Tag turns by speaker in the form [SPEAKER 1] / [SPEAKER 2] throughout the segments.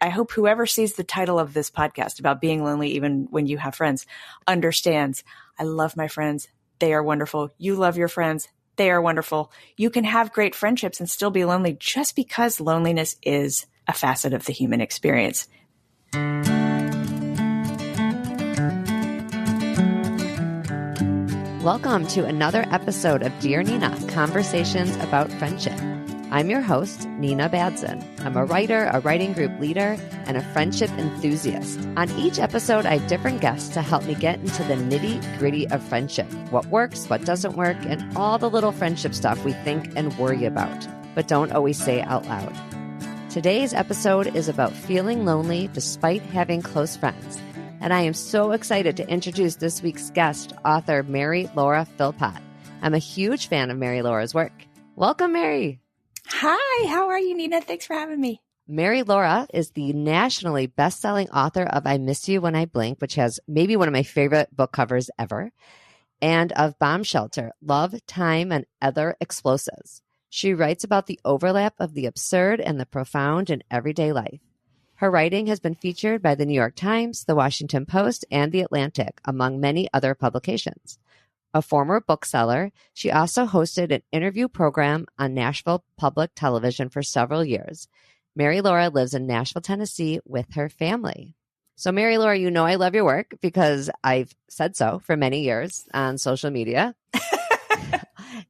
[SPEAKER 1] I hope whoever sees the title of this podcast about being lonely, even when you have friends, understands I love my friends. They are wonderful. You love your friends. They are wonderful. You can have great friendships and still be lonely just because loneliness is a facet of the human experience.
[SPEAKER 2] Welcome to another episode of Dear Nina, Conversations about Friendship. I'm your host, Nina Badzin. I'm a writer, a writing group leader, and a friendship enthusiast. On each episode, I have different guests to help me get into the nitty-gritty of friendship, what works, what doesn't work, and all the little friendship stuff we think and worry about, but don't always say out loud. Today's episode is about feeling lonely despite having close friends. And I am so excited to introduce this week's guest, author Mary Laura Philpott. I'm a huge fan of Mary Laura's work. Welcome, Mary.
[SPEAKER 1] Hi, how are you, Nina? Thanks for having me.
[SPEAKER 2] Mary Laura is the nationally best-selling author of I Miss You When I Blink, which has maybe one of my favorite book covers ever, and of Bomb Shelter, Love, Time, and Other Explosives. She writes about the overlap of the absurd and the profound in everyday life. Her writing has been featured by the New York Times, the Washington Post, and the Atlantic, among many other publications. A former bookseller, she also hosted an interview program on Nashville Public Television for several years. Mary Laura lives in Nashville, Tennessee with her family. So Mary Laura, you know I love your work because I've said so for many years on social media.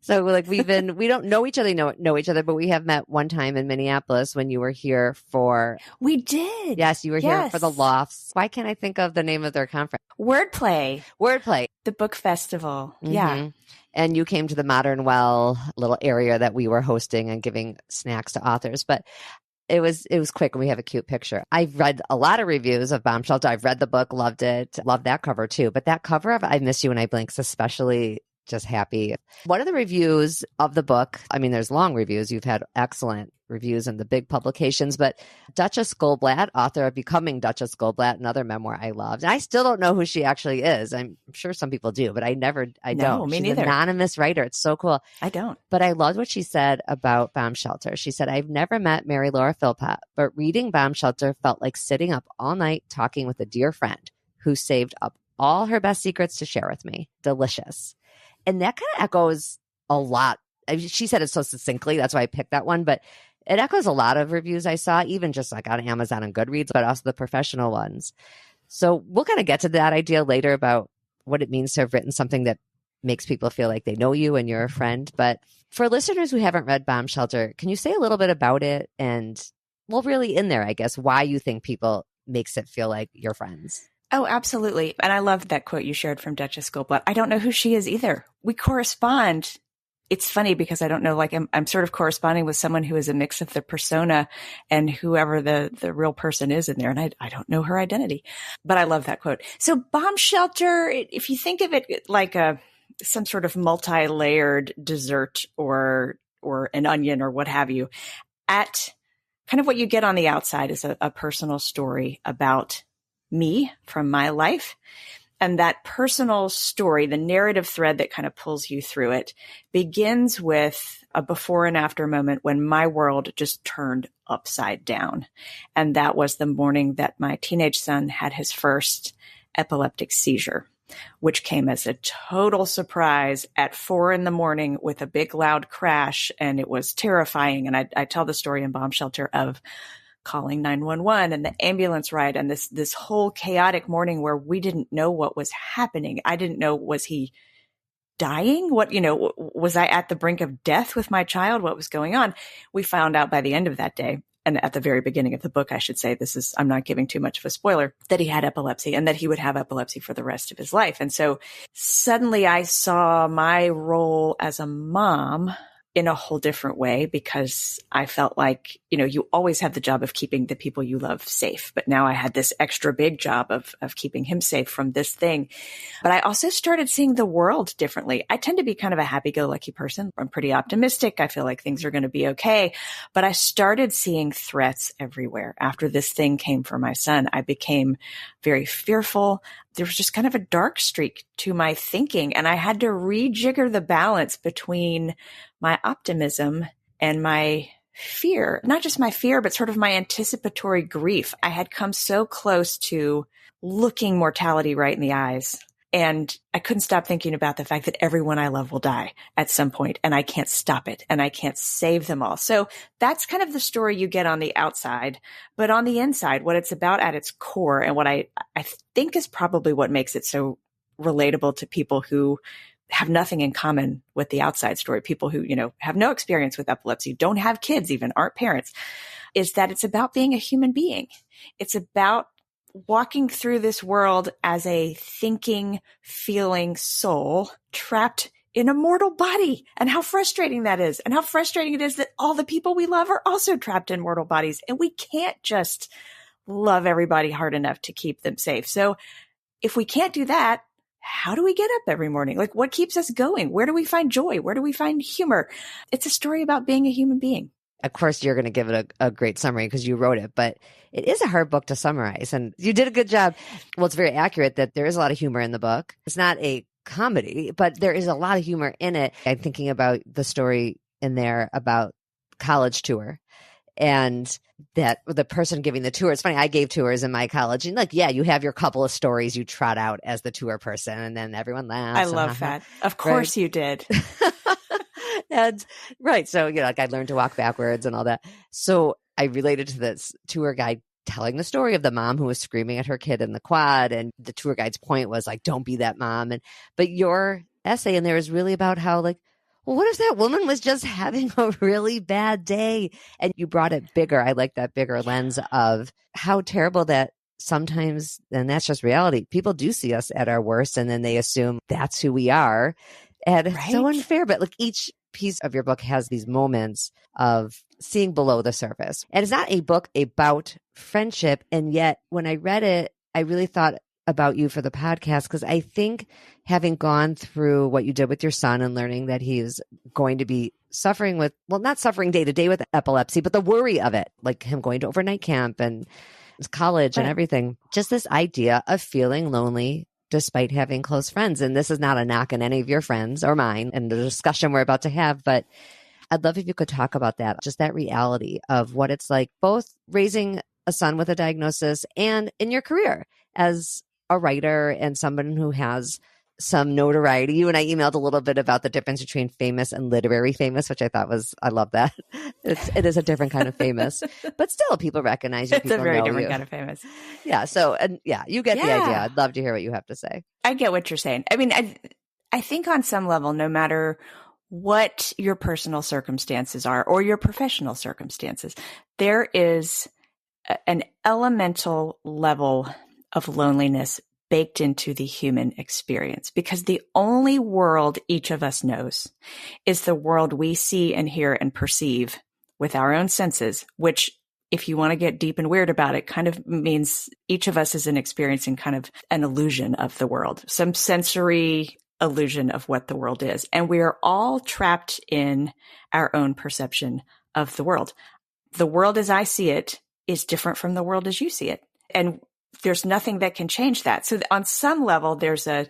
[SPEAKER 2] So we don't know each other, but we have met one time in Minneapolis when you were here for...
[SPEAKER 1] We did.
[SPEAKER 2] Yes, you were here for the Lofts. Why can't I think of the name of their conference?
[SPEAKER 1] Wordplay. The book festival. Mm-hmm. Yeah.
[SPEAKER 2] And you came to the Modern Well little area that we were hosting and giving snacks to authors. But it was quick and we have a cute picture. I've read a lot of reviews of Bomb Shelter. I've read the book, loved it, loved that cover too. But that cover of I Miss You When I Blink, especially just happy. One of the reviews of the book, I mean, there's long reviews. You've had excellent reviews in the big publications, but Duchess Goldblatt, author of Becoming Duchess Goldblatt, another memoir I loved. And I still don't know who she actually is. I'm sure some people do, but I don't.
[SPEAKER 1] Me
[SPEAKER 2] She's
[SPEAKER 1] neither.
[SPEAKER 2] An anonymous writer. It's so cool.
[SPEAKER 1] I don't.
[SPEAKER 2] But I loved what she said about Bomb Shelter. She said, I've never met Mary Laura Philpott, but reading Bomb Shelter felt like sitting up all night talking with a dear friend who saved up all her best secrets to share with me. Delicious. And that kind of echoes a lot. I mean, she said it so succinctly. That's why I picked that one. But it echoes a lot of reviews I saw, even just like on Amazon and Goodreads, but also the professional ones. So we'll kind of get to that idea later about what it means to have written something that makes people feel like they know you and you're a friend. But for listeners who haven't read Bomb Shelter, can you say a little bit about it? And well, really in there, I guess, why you think people makes it feel like you're friends.
[SPEAKER 1] Oh, absolutely. And I love that quote you shared from Duchess Goldblatt. I don't know who she is either. We correspond. It's funny because I don't know, like I'm sort of corresponding with someone who is a mix of the persona and whoever the real person is in there. And I don't know her identity, but I love that quote. So Bomb Shelter, if you think of it like some sort of multi-layered dessert or an onion or what have you, at kind of what you get on the outside is a personal story about me from my life. And that personal story, the narrative thread that kind of pulls you through it, begins with a before and after moment when my world just turned upside down. And that was the morning that my teenage son had his first epileptic seizure, which came as a total surprise at 4 a.m. with a big loud crash. And it was terrifying. And I tell the story in Bomb Shelter of calling 911 and the ambulance ride and this whole chaotic morning where we didn't know what was happening. I didn't know, was he dying? Was I at the brink of death with my child? What was going on? We found out by the end of that day, and at the very beginning of the book, I should say, I'm not giving too much of a spoiler, that he had epilepsy and that he would have epilepsy for the rest of his life. And so suddenly I saw my role as a mom in a whole different way, because I felt like, you always have the job of keeping the people you love safe. But now I had this extra big job of keeping him safe from this thing. But I also started seeing the world differently. I tend to be kind of a happy-go-lucky person. I'm pretty optimistic. I feel like things are going to be okay. But I started seeing threats everywhere. After this thing came for my son, I became very fearful. There was just kind of a dark streak to my thinking, and I had to rejigger the balance between my optimism and my fear, not just my fear, but sort of my anticipatory grief. I had come so close to looking mortality right in the eyes. And I couldn't stop thinking about the fact that everyone I love will die at some point, and I can't stop it, and I can't save them all. So that's kind of the story you get on the outside. But on the inside, what it's about at its core, and what I think is probably what makes it so relatable to people who have nothing in common with the outside story, people who, have no experience with epilepsy, don't have kids even, aren't parents, is that it's about being a human being. It's about walking through this world as a thinking, feeling soul trapped in a mortal body, and how frustrating that is, and how frustrating it is that all the people we love are also trapped in mortal bodies, and we can't just love everybody hard enough to keep them safe. So if we can't do that, how do we get up every morning? Like, what keeps us going? Where do we find joy? Where do we find humor? It's a story about being a human being.
[SPEAKER 2] Of course, you're going to give it a great summary because you wrote it, but it is a hard book to summarize, and you did a good job. Well, it's very accurate that there is a lot of humor in the book. It's not a comedy, but there is a lot of humor in it. I'm thinking about the story in there about college tour, and that the person giving the tour. It's funny, I gave tours in my college, and you have your couple of stories you trot out as the tour person, and then everyone laughs.
[SPEAKER 1] I love that. Of course you did.
[SPEAKER 2] And right. So, I learned to walk backwards and all that. So I related to this tour guide telling the story of the mom who was screaming at her kid in the quad. And the tour guide's point was like, don't be that mom. But your essay in there is really about how well, what if that woman was just having a really bad day? And you brought it bigger. I like that bigger lens of how terrible that sometimes, and that's just reality. People do see us at our worst, and then they assume that's who we are. And it's so unfair. But each piece of your book has these moments of seeing below the surface. And it's not a book about friendship. And yet when I read it, I really thought about you for the podcast, because I think having gone through what you did with your son and learning that he is going to be suffering with, not suffering day to day with epilepsy, but the worry of it, like him going to overnight camp and college and everything, just this idea of feeling lonely despite having close friends. And this is not a knock on any of your friends or mine and the discussion we're about to have, but I'd love if you could talk about that, just that reality of what it's like, both raising a son with a diagnosis and in your career as a writer and someone who has some notoriety. You and I emailed a little bit about the difference between famous and literary famous, which I thought I love that. It is a different kind of famous, but still people recognize you.
[SPEAKER 1] It's a very different kind of famous.
[SPEAKER 2] Yeah. So, you get the idea. I'd love to hear what you have to say.
[SPEAKER 1] I get what you're saying. I mean, I think on some level, no matter what your personal circumstances are or your professional circumstances, there is an elemental level of loneliness baked into the human experience, because the only world each of us knows is the world we see and hear and perceive with our own senses, which, if you want to get deep and weird about it, kind of means each of us is experiencing kind of an illusion of the world, some sensory illusion of what the world is. And we are all trapped in our own perception of the world. The world as I see it is different from the world as you see it. And there's nothing that can change that. So on some level, there's an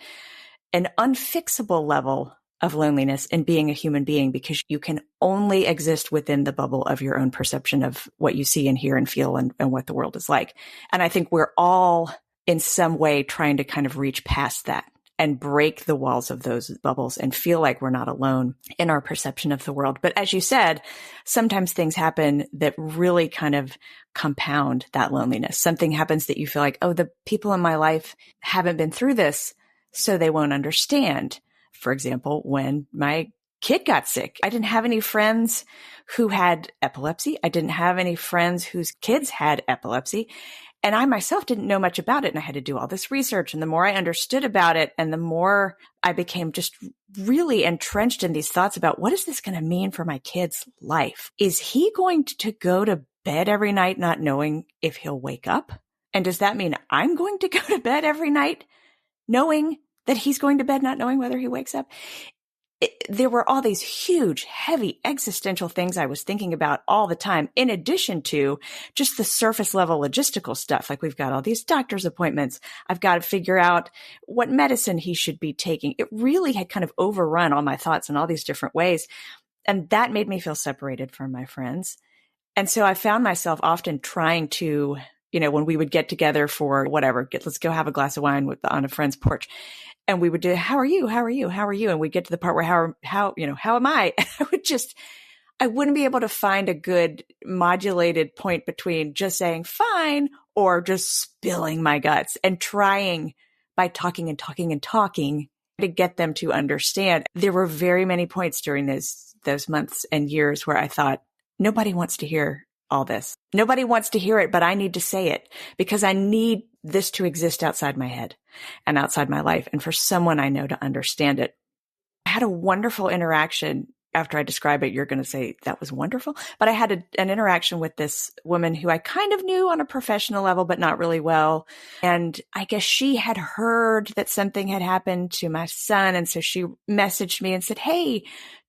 [SPEAKER 1] unfixable level of loneliness in being a human being, because you can only exist within the bubble of your own perception of what you see and hear and feel and what the world is like. And I think we're all in some way trying to kind of reach past that and break the walls of those bubbles and feel like we're not alone in our perception of the world. But as you said, sometimes things happen that really kind of compound that loneliness. Something happens that you feel like, oh, the people in my life haven't been through this, so they won't understand. For example, when my kid got sick, I didn't have any friends who had epilepsy. I didn't have any friends whose kids had epilepsy. And I myself didn't know much about it. And I had to do all this research. And the more I understood about it, and the more I became just really entrenched in these thoughts about, what is this going to mean for my kid's life? Is he going to go to bed every night not knowing if he'll wake up? And does that mean I'm going to go to bed every night knowing that he's going to bed not knowing whether he wakes up? There were all these huge, heavy existential things I was thinking about all the time, in addition to just the surface level logistical stuff. Like, we've got all these doctor's appointments. I've got to figure out what medicine he should be taking. It really had kind of overrun all my thoughts in all these different ways. And that made me feel separated from my friends. And so I found myself often trying to, when we would get together for whatever, let's go have a glass of wine on a friend's porch. And we would do, how are you? How are you? How are you? And we'd get to the part where how am I? I wouldn't be able to find a good modulated point between just saying fine or just spilling my guts and trying by talking and talking and talking to get them to understand. There were very many points during those months and years where I thought, nobody wants to hear all this. Nobody wants to hear it, but I need to say it because I need this to exist outside my head and outside my life and for someone I know to understand it. I had a wonderful interaction. After I describe it, you're going to say that was wonderful. But I had an interaction with this woman who I kind of knew on a professional level, but not really well. And I guess she had heard that something had happened to my son. And so she messaged me and said, hey,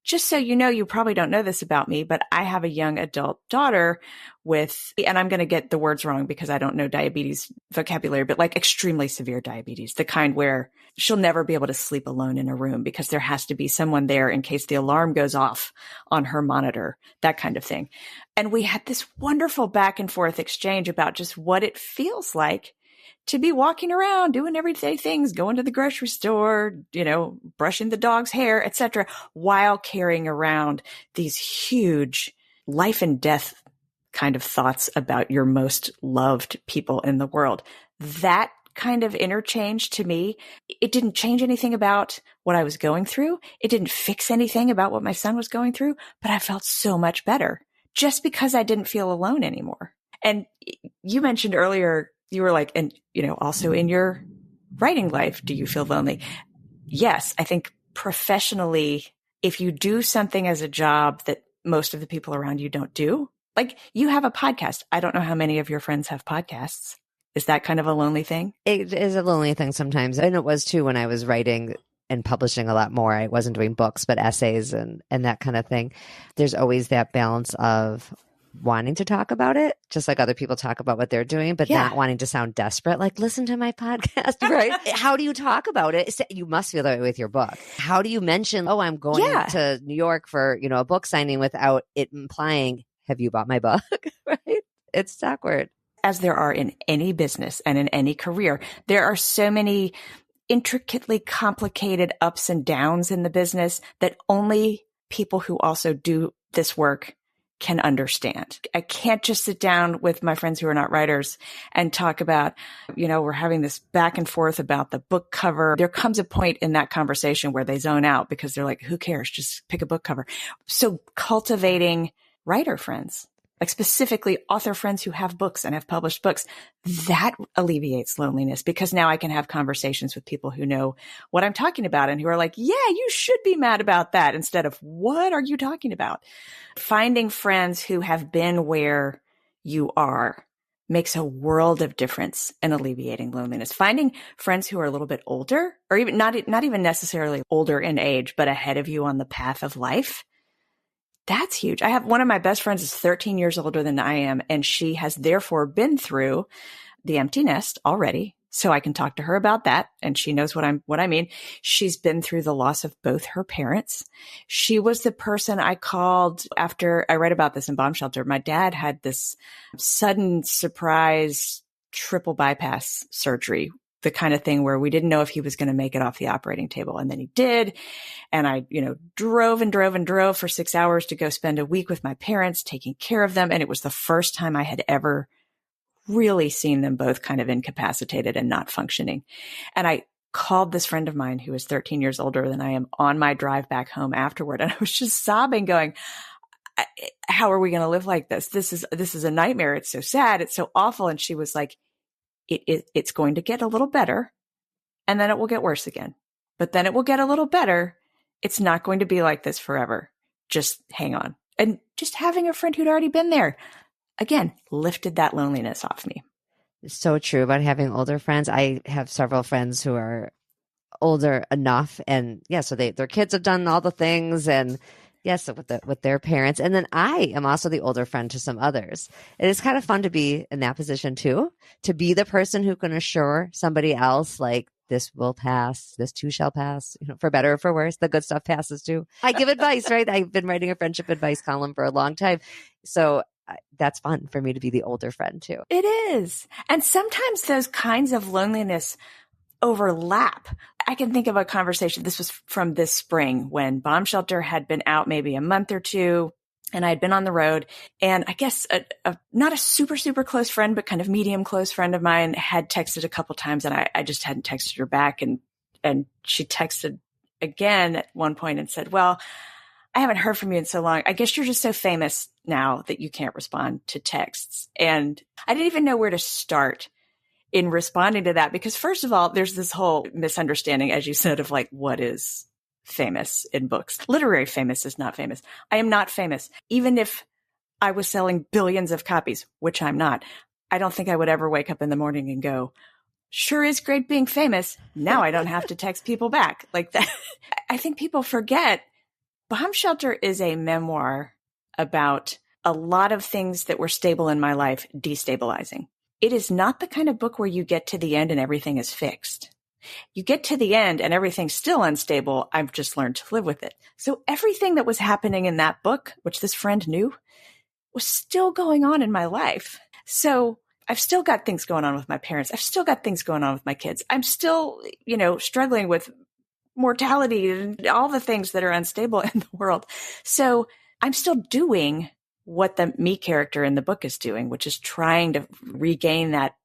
[SPEAKER 1] just so you know, you probably don't know this about me, but I have a young adult daughter and I'm going to get the words wrong because I don't know diabetes vocabulary, but like extremely severe diabetes, the kind where she'll never be able to sleep alone in a room because there has to be someone there in case the alarm goes off on her monitor, that kind of thing. And we had this wonderful back and forth exchange about just what it feels like to be walking around, doing everyday things, going to the grocery store, brushing the dog's hair, etc., while carrying around these huge life and death kind of thoughts about your most loved people in the world. That kind of interchange to me, it didn't change anything about what I was going through. It didn't fix anything about what my son was going through, but I felt so much better just because I didn't feel alone anymore. And you mentioned earlier, you were like, and, also in your writing life, do you feel lonely? Yes. I think professionally, if you do something as a job that most of the people around you don't do, like you have a podcast. I don't know how many of your friends have podcasts. Is that kind of a lonely thing?
[SPEAKER 2] It is a lonely thing sometimes. And it was too when I was writing and publishing a lot more. I wasn't doing books, but essays and that kind of thing. There's always that balance of wanting to talk about it, just like other people talk about what they're doing, but not wanting to sound desperate. Like, listen to my podcast, right? How do you talk about it? You must feel that way with your book. How do you mention, I'm going to New York for, a book signing without it implying, have you bought my book? Right? It's awkward.
[SPEAKER 1] As there are in any business and in any career, there are so many intricately complicated ups and downs in the business that only people who also do this work can understand. I can't just sit down with my friends who are not writers and talk about, we're having this back and forth about the book cover. There comes a point in that conversation where they zone out because they're like, who cares? Just pick a book cover. So cultivating writer friends, like specifically author friends who have books and have published books, that alleviates loneliness because now I can have conversations with people who know what I'm talking about and who are like, yeah, you should be mad about that instead of what are you talking about? Finding friends who have been where you are makes a world of difference in alleviating loneliness. Finding friends who are a little bit older or even not even necessarily older in age, but ahead of you on the path of life. That's huge. I have one of my best friends is 13 years older than I am, and she has therefore been through the empty nest already. So I can talk to her about that. And she knows what I mean. She's been through the loss of both her parents. She was the person I called after I read about this in Bomb Shelter. My dad had this sudden surprise triple bypass surgery, the kind of thing where we didn't know if he was going to make it off the operating table. And then he did. And I, drove and drove and drove for 6 hours to go spend a week with my parents, taking care of them. And it was the first time I had ever really seen them both kind of incapacitated and not functioning. And I called this friend of mine who is 13 years older than I am on my drive back home afterward. And I was just sobbing going, how are we going to live like this? This is a nightmare. It's so sad. It's so awful. And she was like, it's going to get a little better and then it will get worse again, but then it will get a little better. It's not going to be like this forever. Just hang on. And just having a friend who'd already been there, again, lifted that loneliness off me.
[SPEAKER 2] So true about having older friends. I have several friends who are older enough and so their kids have done all the things and yes, with their parents. And then I am also the older friend to some others. It is kind of fun to be in that position too, to be the person who can assure somebody else like this will pass, this too shall pass, for better or for worse, the good stuff passes too. I give advice, right? I've been writing a friendship advice column for a long time. So that's fun for me to be the older friend too.
[SPEAKER 1] It is. And sometimes those kinds of loneliness overlap. I can think of a conversation. This was from this spring when Bomb Shelter had been out maybe a month or two, and I had been on the road. And I guess not a super, super close friend, but kind of medium close friend of mine had texted a couple times, and I just hadn't texted her back. And she texted again at one point and said, well, I haven't heard from you in so long. I guess you're just so famous now that you can't respond to texts. And I didn't even know where to start in responding to that, because first of all, there's this whole misunderstanding, as you said, of like, what is famous in books? Literary famous is not famous. I am not famous. Even if I was selling billions of copies, which I'm not, I don't think I would ever wake up in the morning and go, sure is great being famous. Now I don't have to text people back like that. I think people forget Bomb Shelter is a memoir about a lot of things that were stable in my life destabilizing. It is not the kind of book where you get to the end and everything is fixed. You get to the end and everything's still unstable. I've just learned to live with it. So everything that was happening in that book, which this friend knew, was still going on in my life. So I've still got things going on with my parents. I've still got things going on with my kids. I'm still, struggling with mortality and all the things that are unstable in the world. So I'm still doing what the me character in the book is doing, which is trying to regain that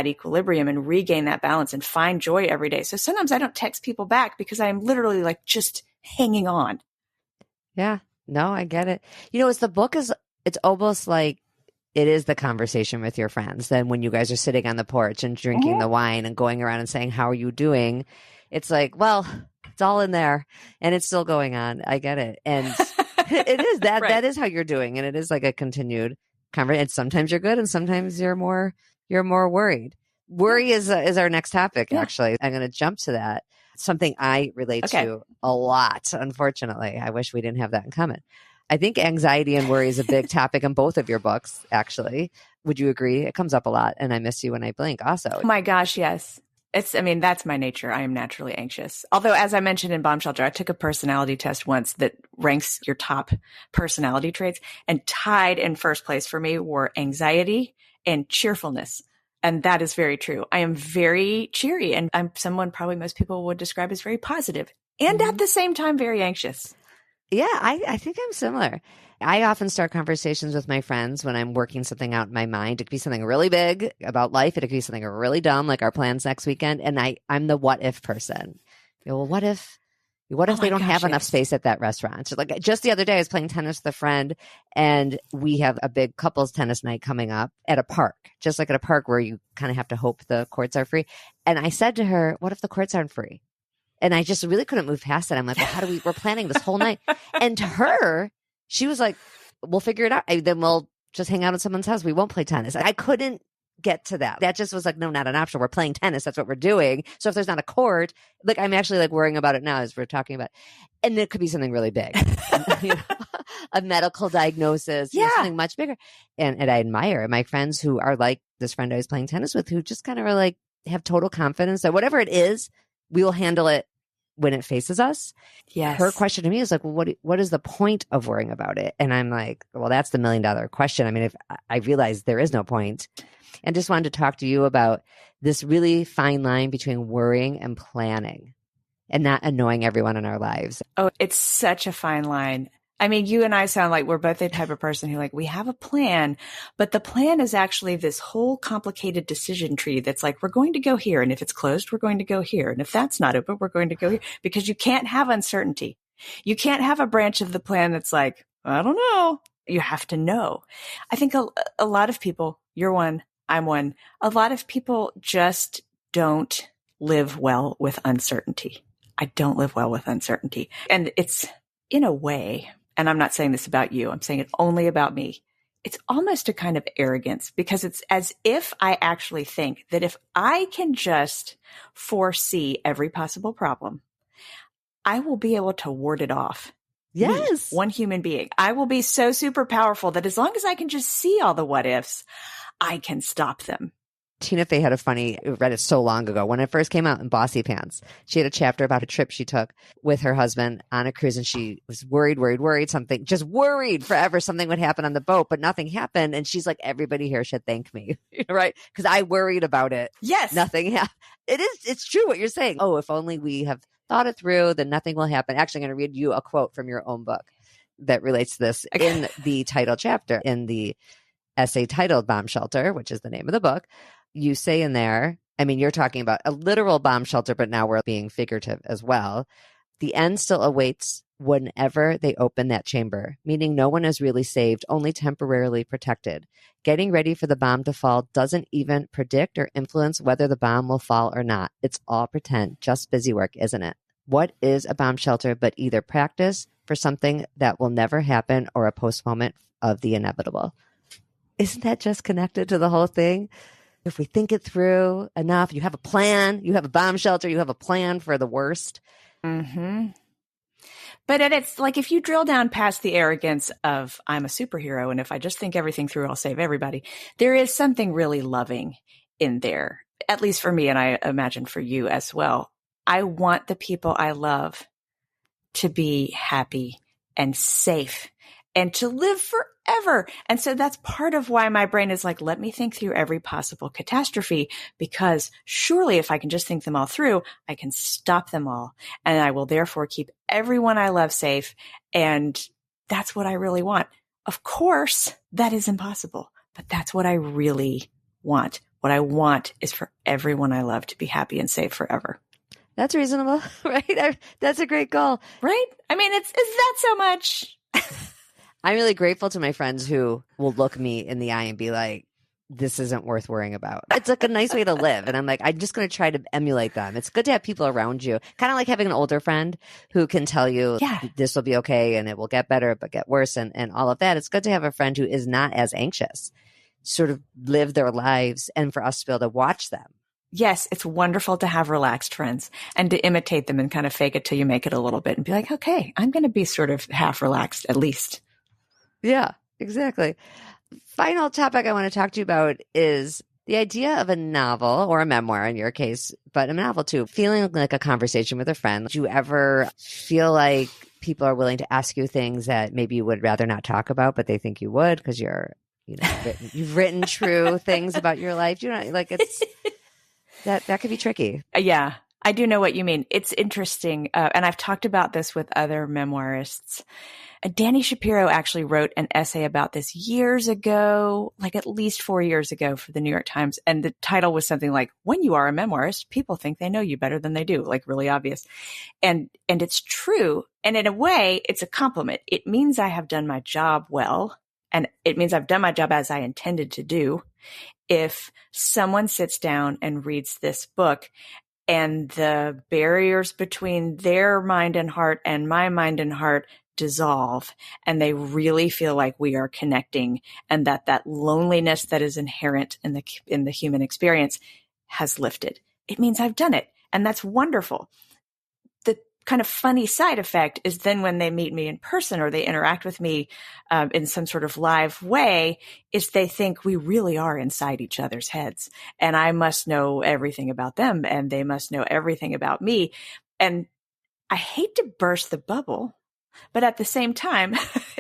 [SPEAKER 1] equilibrium and regain that balance and find joy every day. So sometimes I don't text people back because I'm literally like just hanging on.
[SPEAKER 2] Yeah, no, I get it. As the book is, it's almost like it is the conversation with your friends. Then when you guys are sitting on the porch and drinking the wine and going around and saying, how are you doing? It's like, well, it's all in there and it's still going on. I get it. And it is that, right. That is how you're doing. And it is like a continued conversation. And sometimes you're good and sometimes you're more worried. Worry is our next topic. Yeah. Actually, I'm going to jump to that. Something I relate to a lot. Unfortunately, I wish we didn't have that in common. I think anxiety and worry is a big topic in both of your books, actually. Would you agree? It comes up a lot. And I Miss You When I Blink also.
[SPEAKER 1] Oh my gosh, yes. That's my nature. I am naturally anxious. Although, as I mentioned in Bomb Shelter, I took a personality test once that ranks your top personality traits, and tied in first place for me were anxiety and cheerfulness. And that is very true. I am very cheery, and I'm someone probably most people would describe as very positive, and at the same time, very anxious.
[SPEAKER 2] Yeah, I think I'm similar. I often start conversations with my friends when I'm working something out in my mind. It could be something really big about life. It could be something really dumb, like our plans next weekend. And I'm the what if person. Well, what if they don't have enough space at that restaurant? So like just the other day, I was playing tennis with a friend, and we have a big couples tennis night coming up at a park, just like at a park where you kind of have to hope the courts are free. And I said to her, what if the courts aren't free? And I just really couldn't move past it. I'm like, well, we're planning this whole night. And to her, she was like, we'll figure it out. Then we'll just hang out at someone's house. We won't play tennis. I couldn't get to that. That just was like, no, not an option. We're playing tennis. That's what we're doing. So if there's not a court, like I'm actually like worrying about it now as we're talking about it. And it could be something really big, a medical diagnosis, something much bigger. And I admire my friends who are like this friend I was playing tennis with, who just kind of are like, have total confidence that whatever it is, we will handle it when it faces us.
[SPEAKER 1] Yes.
[SPEAKER 2] Her question to me is like, well, what is the point of worrying about it? And I'm like, well, that's the $1 million question. I mean, if I realize there is no point, and just wanted to talk to you about this really fine line between worrying and planning and not annoying everyone in our lives.
[SPEAKER 1] Oh, it's such a fine line. I mean, you and I sound like we're both the type of person who like, we have a plan, but the plan is actually this whole complicated decision tree that's like, we're going to go here. And if it's closed, we're going to go here. And if that's not open, we're going to go here, because you can't have uncertainty. You can't have a branch of the plan that's like, I don't know. You have to know. I think a lot of people, you're one, I'm one, a lot of people just don't live well with uncertainty. I don't live well with uncertainty. And it's in a way, and I'm not saying this about you, I'm saying it only about me, it's almost a kind of arrogance, because it's as if I actually think that if I can just foresee every possible problem, I will be able to ward it off.
[SPEAKER 2] Yes.
[SPEAKER 1] Me, one human being. I will be so super powerful that as long as I can just see all the what ifs, I can stop them.
[SPEAKER 2] Tina Fey had I read it so long ago when it first came out in Bossy Pants. She had a chapter about a trip she took with her husband on a cruise, and she was worried something, just worried forever something would happen on the boat, but nothing happened. And she's like, everybody here should thank me, right? Because I worried about it.
[SPEAKER 1] Yes.
[SPEAKER 2] Nothing happened. It's true what you're saying. Oh, if only we have thought it through, then nothing will happen. Actually, I'm going to read you a quote from your own book that relates to this in the title chapter, in the essay titled Bomb Shelter, which is the name of the book. You say in there, I mean, you're talking about a literal bomb shelter, but now we're being figurative as well. The end still awaits whenever they open that chamber, meaning no one is really saved, only temporarily protected. Getting ready for the bomb to fall doesn't even predict or influence whether the bomb will fall or not. It's all pretend, just busy work, isn't it? What is a bomb shelter but either practice for something that will never happen or a postponement of the inevitable? Isn't that just connected to the whole thing? If we think it through enough, you have a plan, you have a bomb shelter, you have a plan for the worst.
[SPEAKER 1] Mm-hmm. But it's like, if you drill down past the arrogance of I'm a superhero, and if I just think everything through, I'll save everybody. There is something really loving in there, at least for me, and I imagine for you as well. I want the people I love to be happy and safe and to live forever. And so that's part of why my brain is like, let me think through every possible catastrophe, because surely if I can just think them all through, I can stop them all. And I will therefore keep everyone I love safe. And that's what I really want. Of course, that is impossible, but that's what I really want. What I want is for everyone I love to be happy and safe forever.
[SPEAKER 2] That's reasonable, right? That's a great goal.
[SPEAKER 1] Right? I mean, is that so much?
[SPEAKER 2] I'm really grateful to my friends who will look me in the eye and be like, this isn't worth worrying about. It's like a nice way to live. And I'm like, I'm just going to try to emulate them. It's good to have people around you, kind of like having an older friend who can tell you this will be okay and it will get better, but get worse and all of that. It's good to have a friend who is not as anxious, sort of live their lives, and for us to be able to watch them.
[SPEAKER 1] Yes, it's wonderful to have relaxed friends and to imitate them and kind of fake it till you make it a little bit and be like, okay, I'm going to be sort of half relaxed at least.
[SPEAKER 2] Yeah, exactly. Final topic I want to talk to you about is the idea of a novel, or a memoir in your case, but a novel too, feeling like a conversation with a friend. Do you ever feel like people are willing to ask you things that maybe you would rather not talk about, but they think you would because you've written true things about your life? Like it's that could be tricky.
[SPEAKER 1] Yeah, I do know what you mean. It's interesting. And I've talked about this with other memoirists. Danny Shapiro actually wrote an essay about this years ago, like at least 4 years ago, for the New York Times. And the title was something like, when you are a memoirist, people think they know you better than they do, like really obvious. And it's true. And in a way, it's a compliment. It means I have done my job well. And it means I've done my job as I intended to do. If someone sits down and reads this book, and the barriers between their mind and heart and my mind and heart dissolve, and they really feel like we are connecting, and that loneliness that is inherent in the human experience has lifted, it means I've done it. And that's wonderful. The kind of funny side effect is then when they meet me in person or they interact with me in some sort of live way, is they think we really are inside each other's heads, and I must know everything about them and they must know everything about me. And I hate to burst the bubble, but at the same time,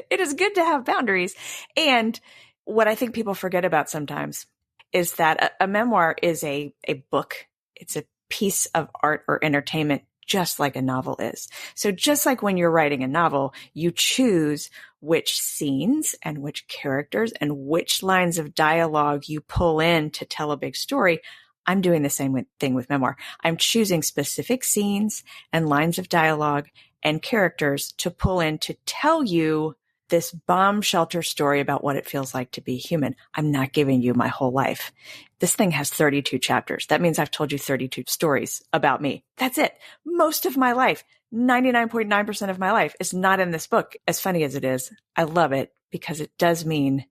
[SPEAKER 1] it is good to have boundaries. And what I think people forget about sometimes is that a memoir is a book. It's a piece of art or entertainment, just like a novel is. So just like when you're writing a novel, you choose which scenes and which characters and which lines of dialogue you pull in to tell a big story. I'm doing the same thing with memoir. I'm choosing specific scenes and lines of dialogue and characters to pull in to tell you this bomb shelter story about what it feels like to be human. I'm not giving you my whole life. This thing has 32 chapters. That means I've told you 32 stories about me. That's it. Most of my life, 99.9% of my life, is not in this book. As funny as it is, I love it because it does mean,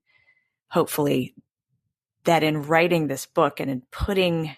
[SPEAKER 1] hopefully, that in writing this book and in putting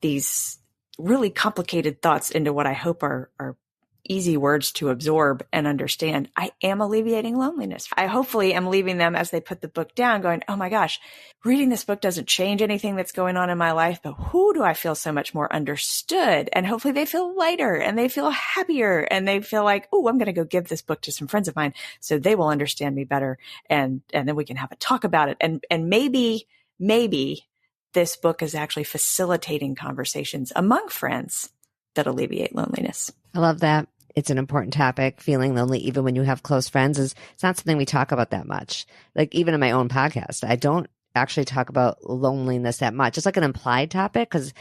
[SPEAKER 1] these really complicated thoughts into what I hope are easy words to absorb and understand. I am alleviating loneliness. I hopefully am leaving them as they put the book down going, oh my gosh, reading this book doesn't change anything that's going on in my life, but who do I feel so much more understood? And hopefully they feel lighter and they feel happier and they feel like, oh, I'm going to go give this book to some friends of mine so they will understand me better. And then we can have a talk about it. And maybe this book is actually facilitating conversations among friends that alleviate loneliness.
[SPEAKER 2] I love that. It's an important topic. Feeling lonely, even when you have close friends, it's not something we talk about that much. Like even in my own podcast, I don't actually talk about loneliness that much. It's like an implied topic because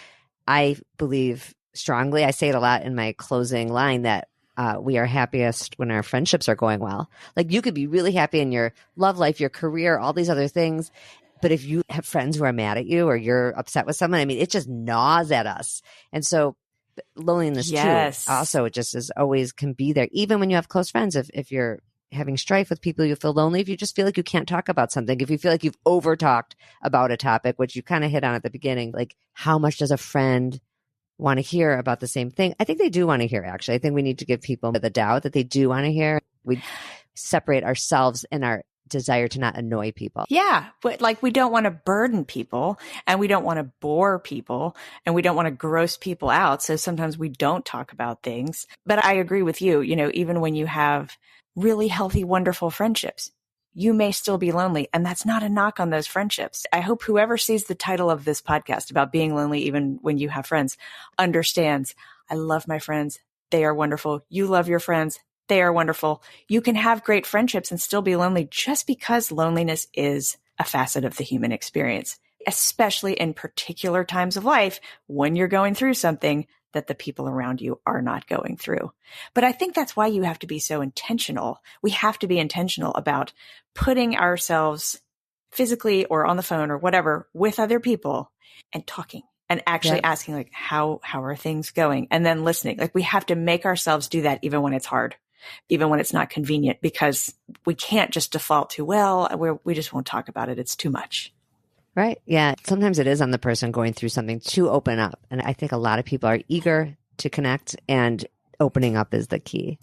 [SPEAKER 2] I believe strongly, I say it a lot in my closing line that we are happiest when our friendships are going well. Like you could be really happy in your love life, your career, all these other things. But if you have friends who are mad at you or you're upset with someone, I mean, it just gnaws at us. And so loneliness too, also it just is always can be there. Even when you have close friends, if you're having strife with people, you feel lonely. If you just feel like you can't talk about something, if you feel like you've over talked about a topic, which you kind of hit on at the beginning, like how much does a friend want to hear about the same thing? I think they do want to hear, actually. I think we need to give people the doubt that they do want to hear. We separate ourselves in our desire to not annoy people.
[SPEAKER 1] Yeah. But like we don't want to burden people and we don't want to bore people and we don't want to gross people out. So sometimes we don't talk about things. But I agree with you, even when you have really healthy, wonderful friendships, you may still be lonely. And that's not a knock on those friendships. I hope whoever sees the title of this podcast about being lonely, even when you have friends, understands I love my friends. They are wonderful. You love your friends. They are wonderful. You can have great friendships and still be lonely just because loneliness is a facet of the human experience, especially in particular times of life when you're going through something that the people around you are not going through. But I think that's why you have to be so intentional. We have to be intentional about putting ourselves physically or on the phone or whatever with other people and talking. And actually asking like, how are things going? And then listening. Like we have to make ourselves do that even when it's hard, even when it's not convenient, because we can't just default to, well, we just won't talk about it. It's too much.
[SPEAKER 2] Right. Yeah. Sometimes it is on the person going through something to open up. And I think a lot of people are eager to connect and opening up is the key.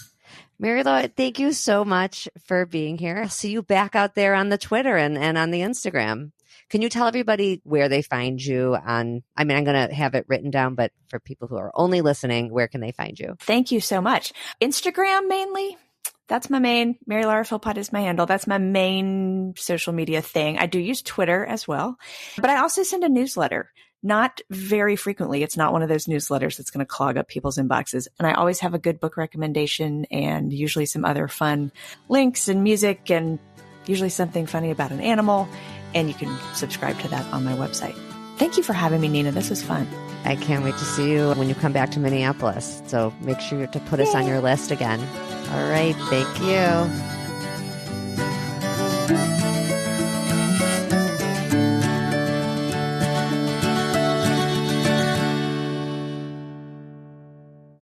[SPEAKER 2] Mary Laura, thank you so much for being here. I'll see you back out there on the Twitter and on the Instagram. Can you tell everybody where they find you I'm going to have it written down, but for people who are only listening, where can they find you?
[SPEAKER 1] Thank you so much. Instagram mainly. That's my main. Mary Laura Philpott is my handle. That's my main social media thing. I do use Twitter as well, but I also send a newsletter. Not very frequently. It's not one of those newsletters that's going to clog up people's inboxes. And I always have a good book recommendation and usually some other fun links and music and usually something funny about an animal. And you can subscribe to that on my website. Thank you for having me, Nina. This was fun.
[SPEAKER 2] I can't wait to see you when you come back to Minneapolis. So make sure to put us on your list again. All right. Thank you.